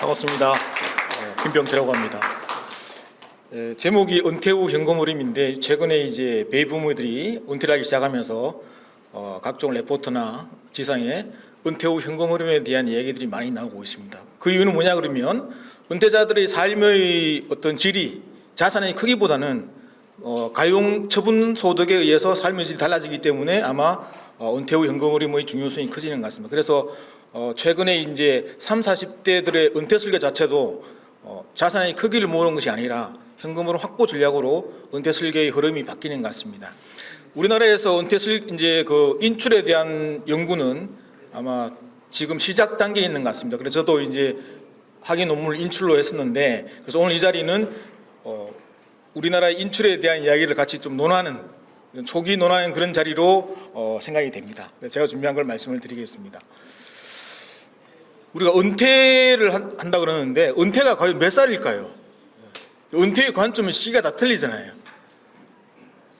반갑습니다. 김병태라고 합니다. 제목이 은퇴 후 현금흐름인데 최근에 이제 베이비부모들이 은퇴를 하기 시작하면서 각종 레포트나 지상에 은퇴 후 현금흐름에 대한 얘기들이 많이 나오고 있습니다. 그 이유는 뭐냐 그러면 은퇴자들의 삶의 어떤 질이 자산의 크기보다는 가용 처분 소득에 의해서 삶의 질이 달라지기 때문에 아마 은퇴 후 현금흐름의 중요성이 커지는 것 같습니다. 그래서 최근에 이제 30, 40대들의 은퇴 설계 자체도 자산의 크기를 모으는 것이 아니라 현금흐름 확보 전략으로 은퇴 설계의 흐름이 바뀌는 것 같습니다. 우리나라에서 이제 그 인출에 대한 연구는 아마 지금 시작 단계에 있는 것 같습니다. 그래서 저도 이제 학위 논문을 인출로 했었는데, 그래서 오늘 이 자리는 우리나라의 인출에 대한 이야기를 같이 좀 논하는, 초기 논하는 그런 자리로 생각이 됩니다. 제가 준비한 걸 말씀을 드리겠습니다. 우리가 은퇴를 한다 그러는데 은퇴가 과연 몇 살일까요? 은퇴의 관점은 시기가 다 틀리잖아요.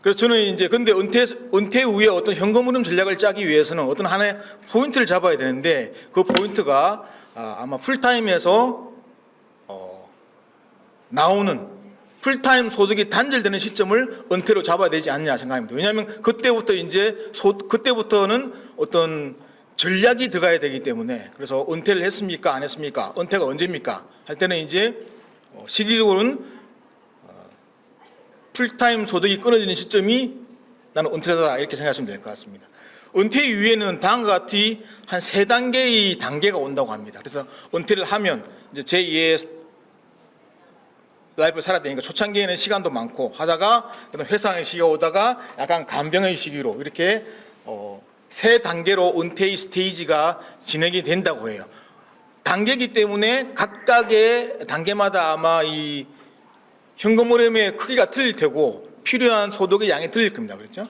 그래서 저는 이제 근데 은퇴 후에 어떤 현금흐름 전략을 짜기 위해서는 어떤 하나의 포인트를 잡아야 되는데 그 포인트가 아마 풀타임에서 나오는 풀타임 소득이 단절되는 시점을 은퇴로 잡아야 되지 않냐 생각합니다. 왜냐하면 그때부터는 어떤 전략이 들어가야 되기 때문에. 그래서 은퇴를 했습니까 안 했습니까, 은퇴가 언제입니까 할 때는 이제 시기적으로는 풀타임 소득이 끊어지는 시점이 나는 은퇴다 이렇게 생각하시면 될 것 같습니다. 은퇴 이후에는 다음과 같이 한 3단계의 단계가 온다고 합니다. 그래서 은퇴를 하면 이제 제2의 라이프를 살아야 되니까 초창기에는 시간도 많고 하다가 그다음 회상의 시기가 오다가 약간 간병의 시기로 이렇게 3단계로 은퇴의 스테이지가 진행이 된다고 해요. 단계이기 때문에 각각의 단계마다 아마 이 현금흐름의 크기가 틀릴 테고 필요한 소득의 양이 틀릴 겁니다. 그렇죠?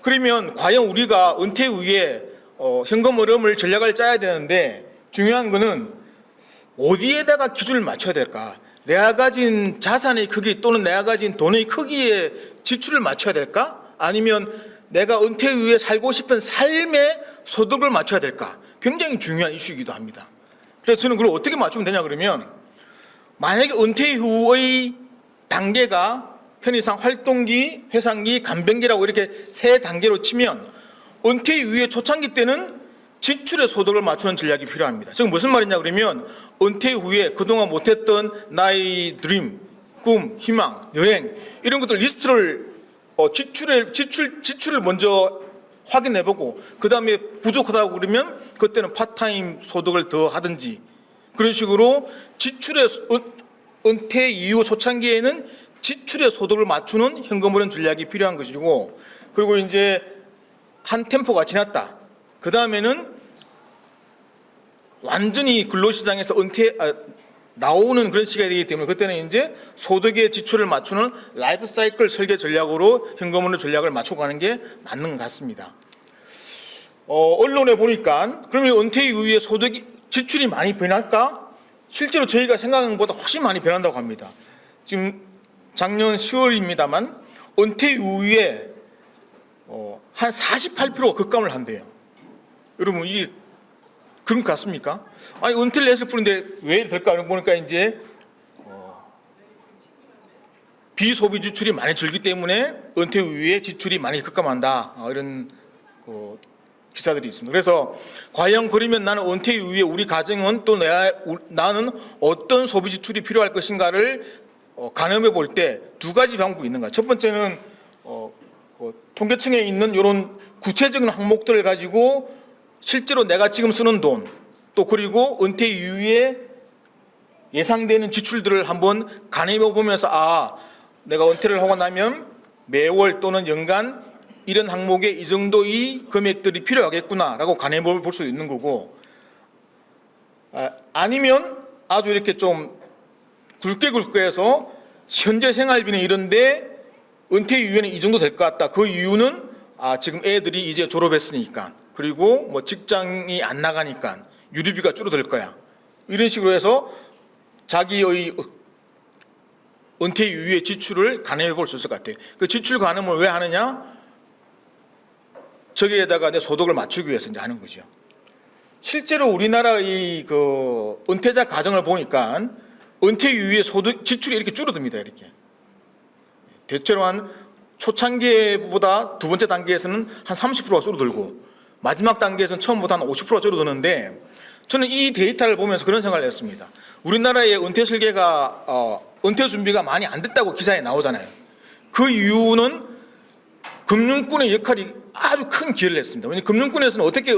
그러면 과연 우리가 은퇴 후에 현금흐름을 전략을 짜야 되는데 중요한 거는 어디에다가 기준을 맞춰야 될까? 내가 가진 자산의 크기 또는 내가 가진 돈의 크기에 지출을 맞춰야 될까? 아니면 내가 은퇴 후에 살고 싶은 삶의 소득을 맞춰야 될까? 굉장히 중요한 이슈이기도 합니다. 그래서 저는 그걸 어떻게 맞추면 되냐 그러면 만약에 은퇴 후의 단계가 편의상 활동기, 회상기, 간병기라고 이렇게 3단계로 치면 은퇴 이후에 초창기 때는 지출의 소득을 맞추는 전략이 필요합니다. 지금 무슨 말이냐 그러면 은퇴 후에 그동안 못했던 나의 드림, 꿈, 희망, 여행 이런 것들 리스트를 지출을 먼저 확인해보고 그 다음에 부족하다고 그러면 그때는 파트타임 소득을 더 하든지 그런 식으로 은퇴 이후 초창기에는 지출의 소득을 맞추는 현금흐름 전략이 필요한 것이고, 그리고 이제 한 템포가 지났다. 그 다음에는 완전히 근로시장에서 나오는 그런 시기가 되기 때문에 그때는 이제 소득의 지출을 맞추는 라이프 사이클 설계 전략으로 현금흐름 전략을 맞추고 가는 게 맞는 것 같습니다. 언론에 보니까 그러면 은퇴 이후에 지출이 많이 변할까? 실제로 저희가 생각하는 것보다 훨씬 많이 변한다고 합니다. 지금 작년 10월입니다만 은퇴 이후에 한 48%가 급감을 한대요. 여러분 이게 그런 것 같습니까? 아니 은퇴를 했을 뿐인데 왜 될까 보니까 이제 비소비 지출이 많이 줄기 때문에 은퇴 이후에 지출이 많이 급감한다 이런 기사들이 있습니다. 그래서 과연 그러면 나는 은퇴 이후에 우리 가정은 또 나는 어떤 소비 지출이 필요할 것인가를 가늠해 볼 때 2가지 방법이 있는 거예요. 첫 번째는 통계청에 있는 이런 구체적인 항목들을 가지고 실제로 내가 지금 쓰는 돈, 또 그리고 은퇴 이후에 예상되는 지출들을 한번 가늠해 보면서 내가 은퇴를 하고 나면 매월 또는 연간 이런 항목에 이 정도의 금액들이 필요하겠구나라고 가늠해 볼 수 있는 거고, 아니면 아주 이렇게 좀 굵게 해서 현재 생활비는 이런데 은퇴 이후에는 이 정도 될 것 같다. 그 이유는 지금 애들이 이제 졸업했으니까, 그리고 뭐 직장이 안 나가니까 유류비가 줄어들 거야. 이런 식으로 해서 자기의 은퇴 이후의 지출을 가늠해 볼 수 있을 것 같아요. 그 지출 가늠을 왜 하느냐? 저기에다가 내 소득을 맞추기 위해서 이제 하는 거죠. 실제로 우리나라의 그 은퇴자 가정을 보니까 은퇴 이후에 소득 지출이 이렇게 줄어듭니다. 이렇게 대체로 한 초창기보다 두 번째 단계에서는 한 30%가 줄어들고 마지막 단계에서는 처음보다 한 50%가 줄어드는데, 저는 이 데이터를 보면서 그런 생각을 했습니다. 우리나라의 은퇴 설계가 은퇴 준비가 많이 안 됐다고 기사에 나오잖아요. 그 이유는 금융권의 역할이 아주 큰 기여를 했습니다. 왜냐하면 금융권에서는 어떻게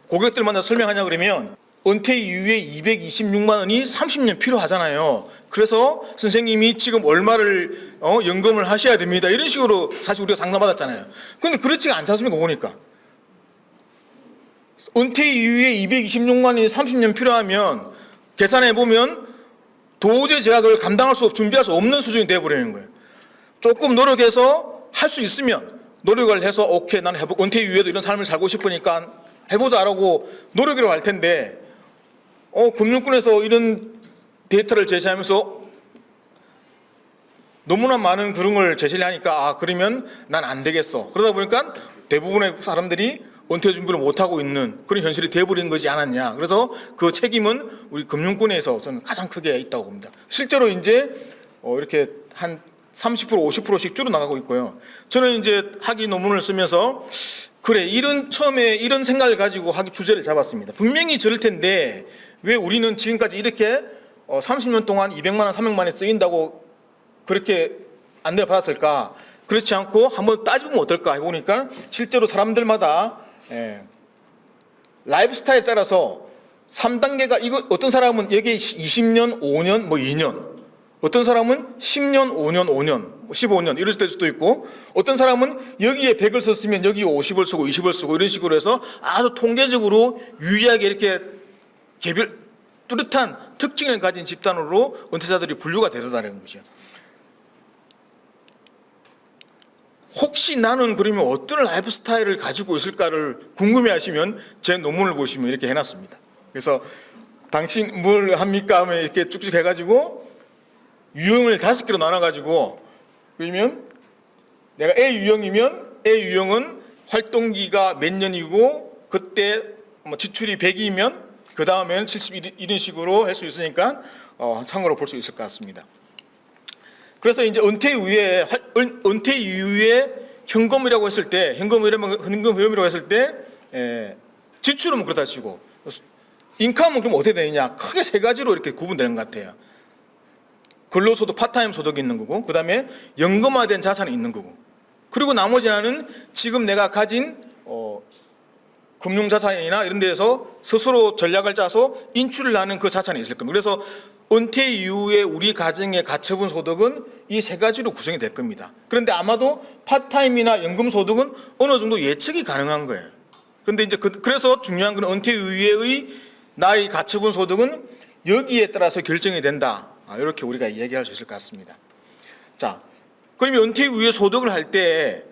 고객들 만나 설명하냐 그러면 은퇴 이후에 226만 원이 30년 필요하잖아요. 그래서 선생님이 지금 얼마를 연금을 하셔야 됩니다. 이런 식으로 사실 우리가 상담받았잖아요. 그런데 그렇지가 않지 않습니까? 보니까 은퇴 이후에 226만 원이 30년 필요하면 계산해 보면 도저히 제가 그걸 감당할 수 없고 준비할 수 없는 수준이 되어버리는 거예요. 조금 노력해서 할 수 있으면 노력을 해서 오케이 나는 은퇴 이후에도 이런 삶을 살고 싶으니까 해보자라고 노력을 할 텐데, 금융권에서 이런 데이터를 제시하면서 너무나 많은 그런 걸 제시를 하니까 그러면 난 안 되겠어. 그러다 보니까 대부분의 사람들이 은퇴 준비를 못하고 있는 그런 현실이 되어버린 것이 않았냐. 그래서 그 책임은 우리 금융권에서 저는 가장 크게 있다고 봅니다. 실제로 이제 이렇게 한 30% 50%씩 줄어나가고 있고요. 저는 이제 학위 논문을 쓰면서 그래, 처음에 이런 생각을 가지고 학위 주제를 잡았습니다. 분명히 저럴 텐데 왜 우리는 지금까지 이렇게 30년 동안 200만 원 300만 원에 쓰인다고 그렇게 안내를 받았을까? 그렇지 않고 한번 따져보면 어떨까 해보니까 실제로 사람들마다 라이프 스타일에 따라서 3단계가 어떤 사람은 여기에 20년, 5년, 2년, 어떤 사람은 10년, 5년, 5년, 15년 이럴 수도 있고, 어떤 사람은 여기에 100을 썼으면 여기에 50을 쓰고 20을 쓰고 이런 식으로 해서 아주 통계적으로 유의하게 이렇게 뚜렷한 특징을 가진 집단으로 은퇴자들이 분류가 되더라는 거죠. 혹시 나는 그러면 어떤 라이프 스타일을 가지고 있을까를 궁금해하시면 제 논문을 보시면 이렇게 해놨습니다. 그래서 당신 뭘 합니까 하면 이렇게 쭉쭉 해가지고 유형을 5개로 나눠가지고, 그러면 내가 A 유형이면 A 유형은 활동기가 몇 년이고 그때 지출이 100이면 그 다음에는 71 이런 식으로 할 수 있으니까 참고로 볼 수 있을 것 같습니다. 그래서 이제 은퇴 이후에 현금이라고 했을 때, 현금 흐름이라고 했을 때 지출은 그렇다 치고 인컴은 그럼 어떻게 되느냐? 크게 3가지로 이렇게 구분되는 것 같아요. 근로소득, 파타임 소득이 있는 거고, 그 다음에 연금화된 자산이 있는 거고, 그리고 나머지 하나는 지금 내가 가진 금융자산이나 이런 데에서 스스로 전략을 짜서 인출을 하는 그 자산이 있을 겁니다. 그래서 은퇴 이후에 우리 가정의 가처분 소득은 이 3가지로 구성이 될 겁니다. 그런데 아마도 파타임이나 연금 소득은 어느 정도 예측이 가능한 거예요. 그런데 이제 그래서 중요한 건 은퇴 이후의 나의 가처분 소득은 여기에 따라서 결정이 된다. 이렇게 우리가 이야기할 수 있을 것 같습니다. 자, 그러면 은퇴 이후에 소득을 할 때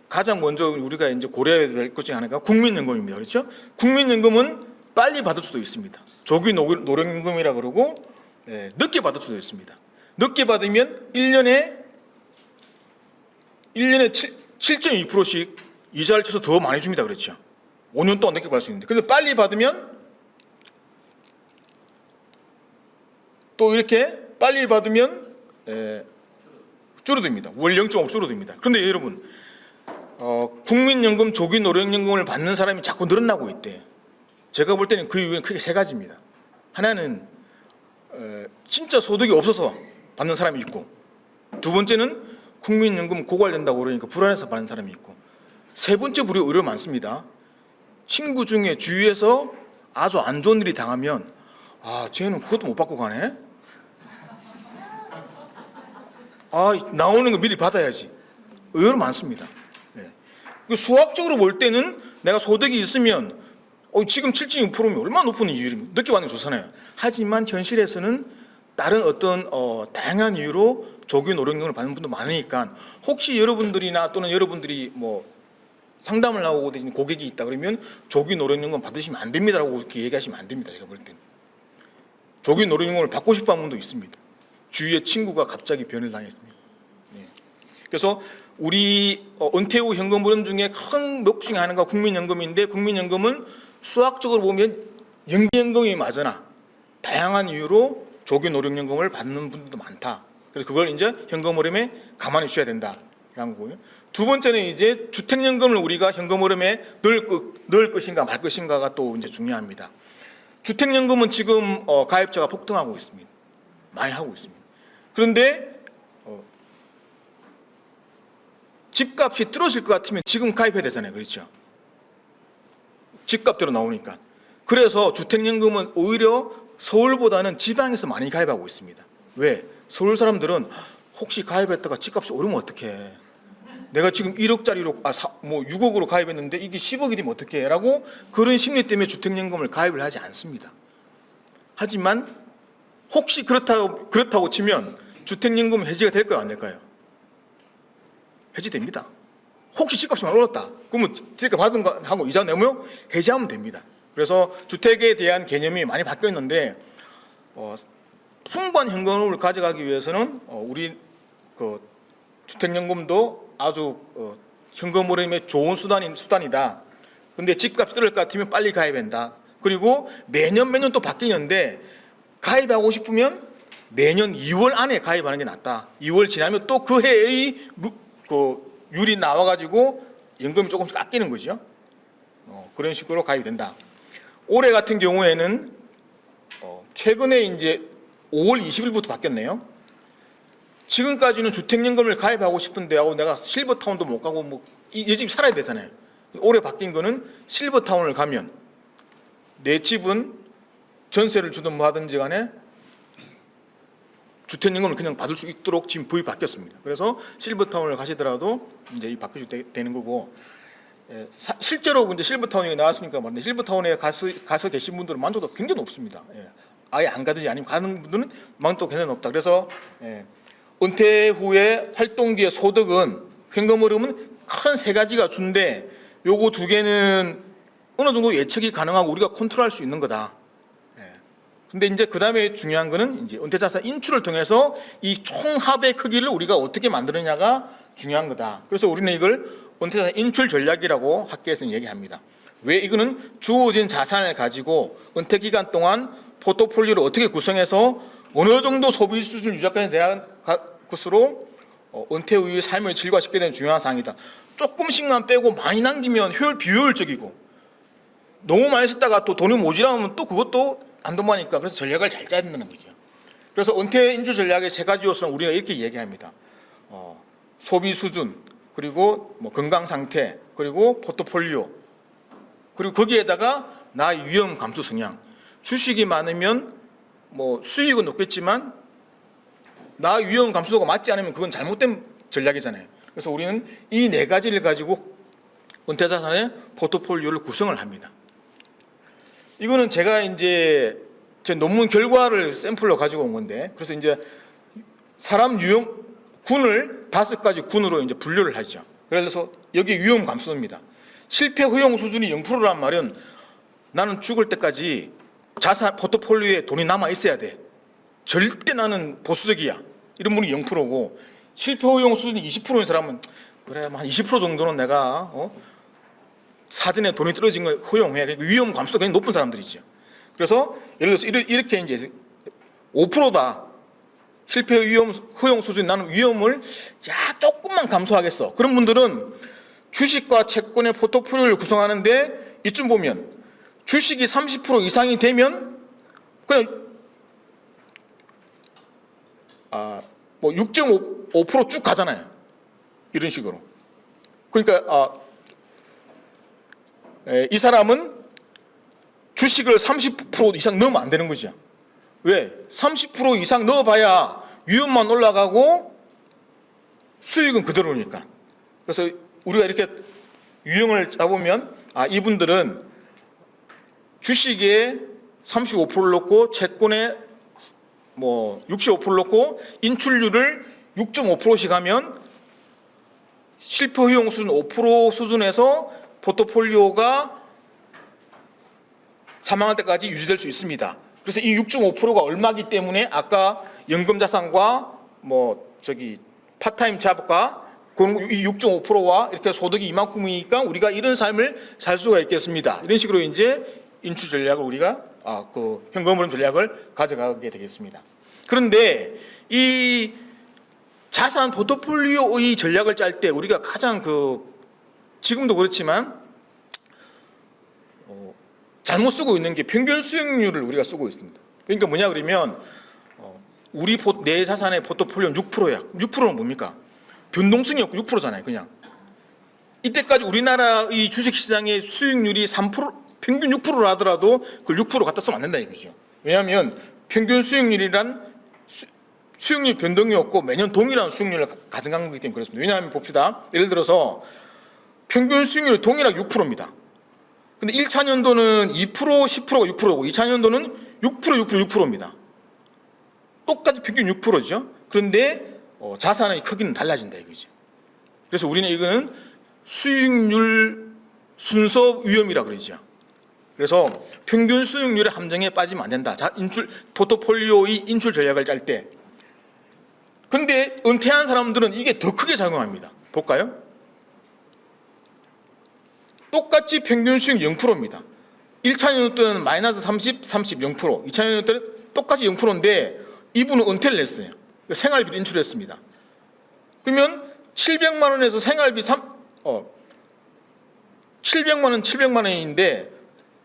가장 먼저 우리가 이제 고려해야 될 것 중에 하나가 국민연금입니다. 그렇죠? 국민연금은 빨리 받을 수도 있습니다. 조기 노령연금이라 그러고 늦게 받을 수도 있습니다. 늦게 받으면 1년에 7.2%씩 이자를 쳐서 더 많이 줍니다. 그렇죠? 5년 동안 늦게 받을 수 있는데, 근데 빨리 받으면 또 이렇게 빨리 받으면 줄어듭니다. 월 0.5 줄어듭니다. 그런데 여러분, 국민연금, 조기 노령연금을 받는 사람이 자꾸 늘어나고 있대. 제가 볼 때는 그 이유는 크게 3가지입니다. 하나는 진짜 소득이 없어서 받는 사람이 있고, 두 번째는 국민연금 고갈된다고 그러니까 불안해서 받는 사람이 있고, 세 번째 부류 의료 많습니다. 친구 중에 주위에서 아주 안 좋은 일이 당하면 쟤는 그것도 못 받고 가네. 나오는 거 미리 받아야지. 의외로 많습니다. 수학적으로 볼 때는 내가 소득이 있으면 지금 7.6%면 얼마나 높은 이유입니까? 늦게 받는 게 좋잖아요. 하지만 현실에서는 다른 어떤 다양한 이유로 조기 노령연금을 받는 분도 많으니까, 혹시 여러분들이나 또는 여러분들이 상담을 하고 계신 고객이 있다 그러면 조기 노령연금 받으시면 안 됩니다라고 이렇게 얘기하시면 안 됩니다. 제가 볼 때는 조기 노령연금을 받고 싶어 하는 분도 있습니다. 주위에 친구가 갑자기 변을 당했습니다. 그래서 우리 은퇴 후 현금 흐름 중에 큰 목 중에 하나가 국민연금인데, 국민연금은 수학적으로 보면 연기연금이 맞으나 다양한 이유로 조기 노령연금을 받는 분들도 많다. 그래서 그걸 이제 현금 흐름에 감안해 주셔야 된다라는 거고요. 두 번째는 이제 주택연금을 우리가 현금 흐름에 넣을 것인가 말 것인가가 또 이제 중요합니다. 주택연금은 지금 가입자가 폭등하고 있습니다. 많이 하고 있습니다. 그런데 집값이 떨어질 것 같으면 지금 가입해야 되잖아요. 그렇죠? 집값대로 나오니까. 그래서 주택연금은 오히려 서울보다는 지방에서 많이 가입하고 있습니다. 왜? 서울 사람들은 혹시 가입했다가 집값이 오르면 어떡해. 내가 지금 1억짜리로 6억으로 가입했는데 이게 10억이 되면 어떡해 라고 그런 심리 때문에 주택연금을 가입을 하지 않습니다. 하지만 혹시 그렇다고 치면 주택연금 해지가 될까요 안 될까요? 해지됩니다. 혹시 집값이 많이 올랐다. 그러면 집값 받은 거 하고 이자 내면 해지하면 됩니다. 그래서 주택에 대한 개념이 많이 바뀌어 있는데 풍부한 현금을 가져가기 위해서는 우리 그 주택연금도 아주 현금 흐름의 좋은 수단이다. 근데 집값이 떨어질 것 같으면 빨리 가입한다. 그리고 매년 또 바뀌는데 가입하고 싶으면 매년 2월 안에 가입하는 게 낫다. 2월 지나면 또 그 해의 율이 나와가지고 연금이 조금씩 깎이는 거죠. 그런 식으로 가입이 된다. 올해 같은 경우에는 최근에 이제 5월 20일부터 바뀌었네요. 지금까지는 주택연금을 가입하고 싶은데 내가 실버타운도 못 가고 이 집 살아야 되잖아요. 올해 바뀐 거는 실버타운을 가면 내 집은 전세를 주든 뭐 하든지 간에 주택연금을 그냥 받을 수 있도록 지금 법이 바뀌었습니다. 그래서 실버타운을 가시더라도 이제 바뀌게 되는 거고, 실제로 이제 실버타운이 나왔으니까 말인데 실버타운에 가서 계신 분들은 만족도가 굉장히 높습니다. 아예 안 가든지 아니면 가는 분들은 만족도가 굉장히 높다. 그래서 은퇴 후에 활동기의 소득은 현금 흐름은 큰 세 가지가 준데 요거 두 개는 어느 정도 예측이 가능하고 우리가 컨트롤할 수 있는 거다. 근데 이제 그 다음에 중요한 거는 이제 은퇴자산 인출을 통해서 이 총합의 크기를 우리가 어떻게 만드느냐가 중요한 거다. 그래서 우리는 이걸 은퇴자산 인출 전략이라고 학계에서는 얘기합니다. 왜? 이거는 주어진 자산을 가지고 은퇴 기간 동안 포트폴리오를 어떻게 구성해서 어느 정도 소비 수준을 유지하는 데 대한 것으로 은퇴 후의 삶을 질과 쉽게 되는 중요한 사항이다. 조금씩만 빼고 많이 남기면 비효율적이고 너무 많이 썼다가 또 돈이 모자라면 또 그것도 안동하니까. 그래서 전략을 잘 짜야 된다는 거죠. 그래서 은퇴 인출 전략의 세 가지 요소는 우리가 이렇게 얘기합니다. 소비 수준, 그리고 건강 상태, 그리고 포트폴리오, 그리고 거기에다가 나의 위험 감수 성향. 주식이 많으면 수익은 높겠지만 나의 위험 감수도가 맞지 않으면 그건 잘못된 전략이잖아요. 그래서 우리는 이 네 가지를 가지고 은퇴자산의 포트폴리오를 구성을 합니다. 이거는 제가 이제 제 논문 결과를 샘플로 가지고 온 건데, 그래서 이제 사람 유형 군을 5가지 군으로 이제 분류를 하죠. 그래서 여기 위험 감수입니다. 실패 허용 수준이 0%란 말은 나는 죽을 때까지 자산 포트폴리오에 돈이 남아 있어야 돼. 절대 나는 보수적이야. 이런 분이 0%고, 실패 허용 수준이 20%인 사람은 그래 한 20% 정도는 내가 사전에 돈이 떨어진 걸 허용해. 위험 감수도 굉장히 높은 사람들이죠. 그래서 예를 들어서 이렇게 이제 5%다. 실패 위험 허용 수준, 나는 위험을 조금만 감소하겠어. 그런 분들은 주식과 채권의 포트폴리오를 구성하는데 이쯤 보면 주식이 30% 이상이 되면 그냥 6.5% 쭉 가잖아요. 이런 식으로. 그러니까 이 사람은 주식을 30% 이상 넣으면 안 되는 거죠. 왜? 30% 이상 넣어봐야 위험만 올라가고 수익은 그대로니까. 그래서 우리가 이렇게 유형을 잡으면 이분들은 주식에 35%를 넣고 채권에 65%를 넣고 인출률을 6.5%씩 하면 실패 허용 수준 5% 수준에서 포트폴리오가 사망할 때까지 유지될 수 있습니다. 그래서 이 6.5%가 얼마기 때문에 아까 연금 자산과 파트타임 잡과 이 6.5%와 이렇게 소득이 이만큼이니까 우리가 이런 삶을 살 수가 있겠습니다. 이런 식으로 이제 인출 전략을 우리가 그 현금 흐름 전략을 가져가게 되겠습니다. 그런데 이 자산 포트폴리오의 전략을 짤 때 우리가 가장 지금도 그렇지만 잘못 쓰고 있는 게 평균 수익률을 우리가 쓰고 있습니다. 그러니까 뭐냐 그러면 내 자산의 포트폴리오는 6%야. 6%는 뭡니까? 변동성이 없고 6%잖아요. 그냥 이때까지 우리나라의 주식시장의 수익률이 3% 평균 6%를 하더라도 그걸 6% 갖다 쓰면 안 된다 이거죠. 왜냐하면 평균 수익률이란 수익률 변동이 없고 매년 동일한 수익률을 가져간 거기 때문에 그렇습니다. 왜냐하면 봅시다. 예를 들어서 평균 수익률이 동일하게 6%입니다. 근데 1차 년도는 2%, 10%가 6%고 2차 년도는 6%입니다. 똑같이 평균 6%죠. 그런데 자산의 크기는 달라진다 이거죠. 그래서 우리는 이거는 수익률 순서 위험이라 그러죠. 그래서 평균 수익률의 함정에 빠지면 안 된다. 포트폴리오의 인출 전략을 짤 때. 근데 은퇴한 사람들은 이게 더 크게 작용합니다. 볼까요? 똑같이 평균 수익 0%입니다. 1차 연도 때는 마이너스 30, 0%, 2차 연도 때는 똑같이 0%인데 이분은 은퇴를 했어요. 생활비를 인출했습니다. 그러면 700만 원에서 생활비 700만 원, 700만 원인데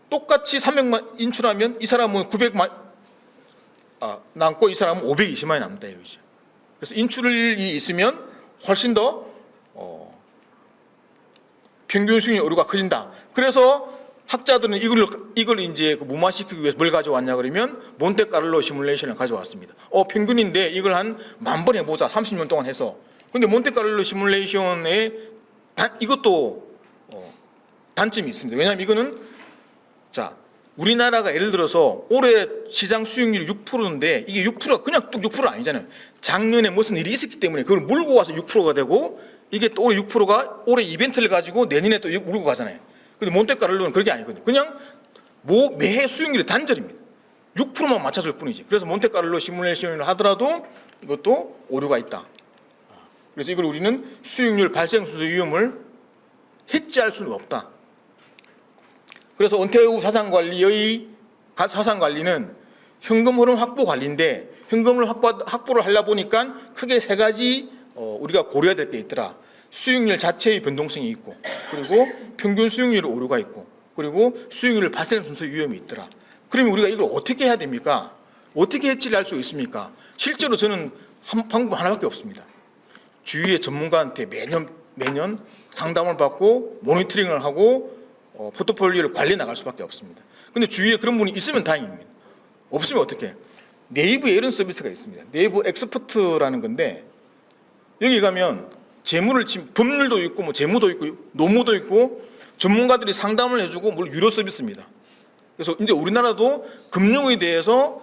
똑같이 300만 인출하면 이 사람은 900만 남고 이 사람은 520만이 남다 이거죠. 그래서 인출이 있으면 훨씬 더 평균 수익률 오류가 커진다. 그래서 학자들은 이걸 이제 무마시키기 위해서 뭘 가져왔냐 그러면 몬테카를로 시뮬레이션을 가져왔습니다. 평균인데 이걸 한 10,000번 해보자. 30년 동안 해서. 근데 몬테카를로 시뮬레이션에 이것도 단점이 있습니다. 왜냐하면 이거는 우리나라가 예를 들어서 올해 시장 수익률이 6%인데 이게 6%가 그냥 뚝 6%가 아니잖아요. 작년에 무슨 일이 있었기 때문에 그걸 물고 와서 6%가 되고 이게 또 올해 6%가 올해 이벤트를 가지고 내년에 또 물고 가잖아요. 근데 몬테카를로는 그게 아니거든요. 그냥 매해 수익률이 단절입니다. 6%만 맞춰줄 뿐이지. 그래서 몬테카를로 시뮬레이션을 하더라도 이것도 오류가 있다. 그래서 이걸 우리는 수익률 발생 순서 위험을 해지할 수는 없다. 그래서 은퇴 후 자산관리는 현금 흐름 확보 관리인데 현금을 확보를 하려 보니까 크게 세 가지 우리가 고려해야 될 게 있더라. 수익률 자체의 변동성이 있고 그리고 평균 수익률의 오류가 있고 그리고 수익률 발생 순서 위험이 있더라. 그러면 우리가 이걸 어떻게 해야 됩니까? 어떻게 해치를 할 수 있습니까? 실제로 저는 방법 하나밖에 없습니다. 주위의 전문가한테 매년 상담을 받고 모니터링을 하고 포트폴리오를 관리해 나갈 수밖에 없습니다. 근데 주위에 그런 분이 있으면 다행입니다. 없으면 어떻게? 네이버에 이런 서비스가 있습니다. 네이버 엑스퍼트라는 건데 여기 가면 법률도 있고 재무도 있고 노무도 있고 전문가들이 상담을 해주고 물론 유료 서비스입니다. 그래서 이제 우리나라도 금융에 대해서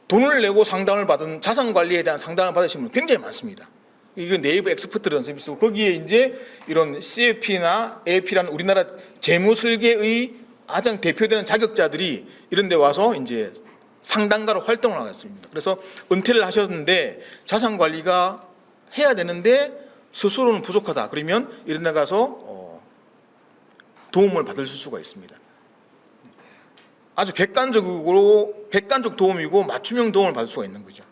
돈을 내고 상담을 받은 자산 관리에 대한 상담을 받으신 분 굉장히 많습니다. 이건 네이버 엑스퍼트라는 서비스고 거기에 이제 이런 CFP나 AP라는 우리나라 재무 설계의 가장 대표되는 자격자들이 이런 데 와서 이제 상담가로 활동을 하고 있습니다. 그래서 은퇴를 하셨는데 자산 관리가 해야 되는데 스스로는 부족하다. 그러면 이런 데 가서 도움을 받을 수가 있습니다. 아주 객관적 도움이고 맞춤형 도움을 받을 수가 있는 거죠.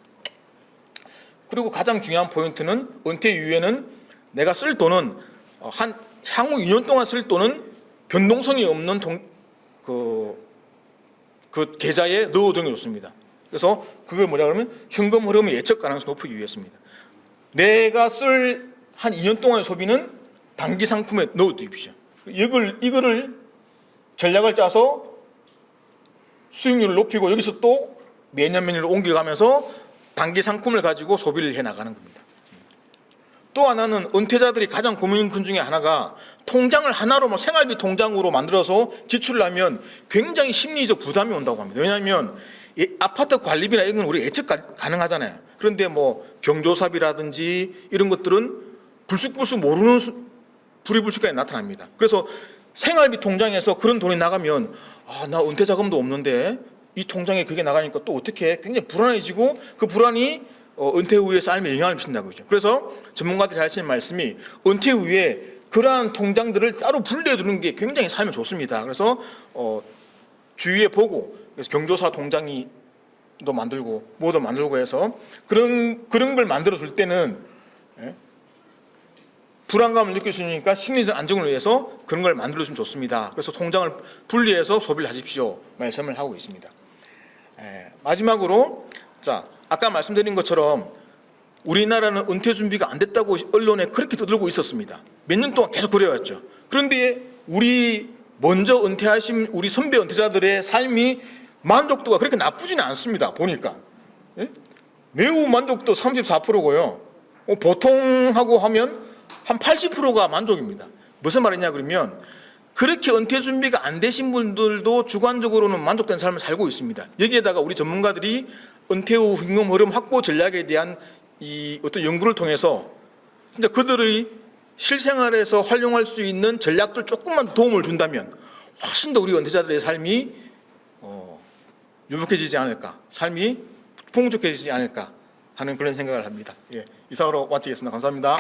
그리고 가장 중요한 포인트는 은퇴 이후에는 내가 쓸 돈은 향후 2년 동안 쓸 돈은 변동성이 없는 그 계좌에 넣어두는 게 좋습니다. 그래서 그걸 뭐냐 그러면 현금 흐름의 예측 가능성을 높이기 위해서입니다. 내가 쓸 한 2년 동안의 소비는 단기 상품에 넣어두십시오. 이거를 전략을 짜서 수익률을 높이고 여기서 또 매년 옮겨가면서 단기 상품을 가지고 소비를 해나가는 겁니다. 또 하나는 은퇴자들이 가장 고민인 것 중에 하나가 통장을 하나로 생활비 통장으로 만들어서 지출을 하면 굉장히 심리적 부담이 온다고 합니다. 왜냐하면 아파트 관리비나 이런 건 우리 예측 가능하잖아요. 그런데 경조사비라든지 이런 것들은 불쑥불쑥 모르는 불이불축간에 나타납니다. 그래서 생활비 통장에서 그런 돈이 나가면 나 은퇴 자금도 없는데 이 통장에 그게 나가니까 또 어떻게 굉장히 불안해지고 그 불안이 은퇴 후의 삶에 영향을 미친다고 그러죠. 그래서 전문가들이 하시는 말씀이 은퇴 후에 그러한 통장들을 따로 분리해 두는 게 굉장히 삶에 좋습니다. 그래서 주위에 보고 그래서 경조사 통장이 도 만들고 뭐도 만들고 해서 그런 걸 만들어 둘 때는 불안감을 느낄 수 있으니까 심리적 안정을 위해서 그런 걸 만들어 주면 좋습니다. 그래서 통장을 분리해서 소비를 하십시오 말씀을 하고 있습니다. 마지막으로 자 아까 말씀드린 것처럼 우리나라는 은퇴 준비가 안 됐다고 언론에 그렇게 떠들고 있었습니다. 몇 년 동안 계속 그래왔죠. 그런데 우리 먼저 은퇴하신 우리 선배 은퇴자들의 삶이 만족도가 그렇게 나쁘지는 않습니다. 보니까 매우 만족도 34%고요. 보통하고 하면 한 80%가 만족입니다. 무슨 말이냐 그러면 그렇게 은퇴 준비가 안 되신 분들도 주관적으로는 만족된 삶을 살고 있습니다. 여기에다가 우리 전문가들이 은퇴 후 현금 흐름 확보 전략에 대한 이 어떤 연구를 통해서 진짜 그들의 실생활에서 활용할 수 있는 전략들 조금만 도움을 준다면 훨씬 더 우리 은퇴자들의 삶이 유복해지지 않을까, 삶이 풍족해지지 않을까 하는 그런 생각을 합니다. 이상으로 마치겠습니다. 감사합니다.